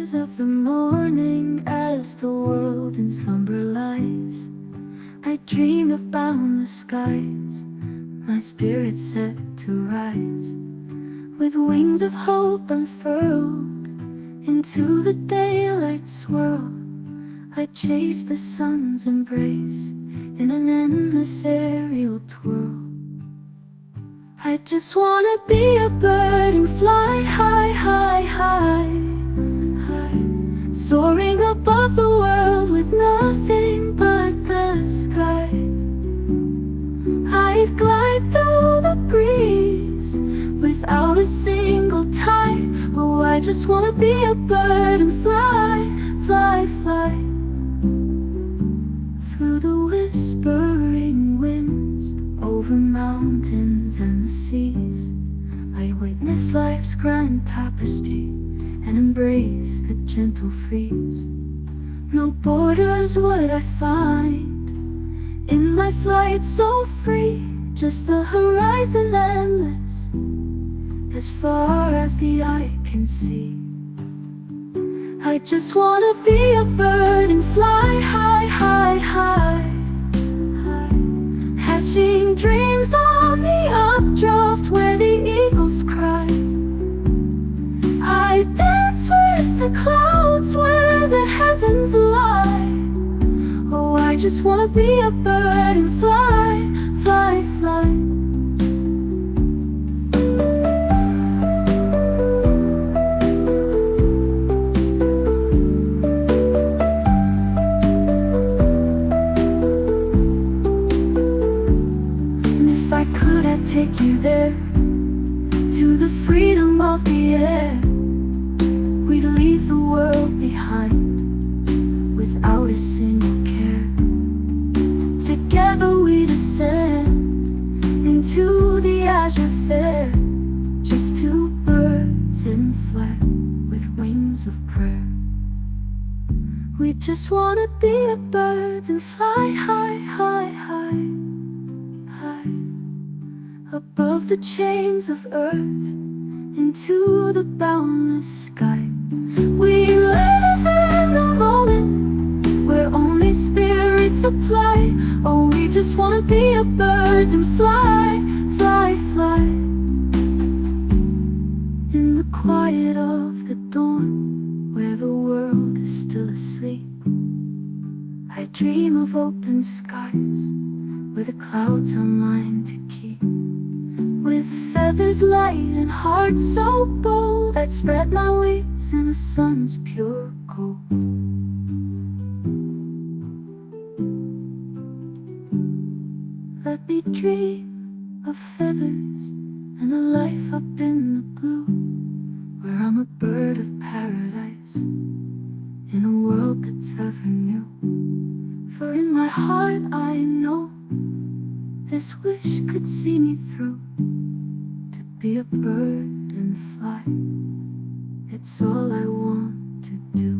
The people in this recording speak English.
whispers of the morning as the world in slumber lies. I dream of boundless skies, my spirit set to rise. With wings of hope unfurled, into the daylight swirl. I chase the sun's embrace in an endless aerial twirl. I just wanna be a bird and fly high, high, high, high, soaring above the world with nothing but the sky. I'd glide through the breeze without a single tie. Oh, I just wanna be a bird and fly, fly, fly, through the whispering winds, over mountains and the seas. I witness life's grand tapestry and embrace the gentle freeze. No borders would I find in my flight so free, just the horizon endless, as far as the eye can see. I just wanna be a bird and fly high, high, high, high, hatching dreams on the updraft where the eagles cry. I dance with the clouds where the heavens lie. Oh, I just wanna be a bird and fly, fly, fly. Take you there, to the freedom of the air. We'd leave the world behind, without a single care. Together we'd ascend into the azure fair, just two birds in flight, with wings of prayer. We just wanna be a bird and fly high, high, high, high, above the chains of earth, into the boundless sky. We live in the moment where only spirits apply. Oh, we just wanna be a bird and fly, fly, fly, in the quiet of the dawn, where the world is still asleep. I dream of open skies, where the clouds are mine to keep. With feathers light and hearts so bold, I'd spread my wings in the sun's pure gold. Let me dream of feathers and a life up in the blue, where I'm a bird of paradise in a world that's ever new. For in my heart I know this wish could see me through. To be a bird and fly, it's all I want to do.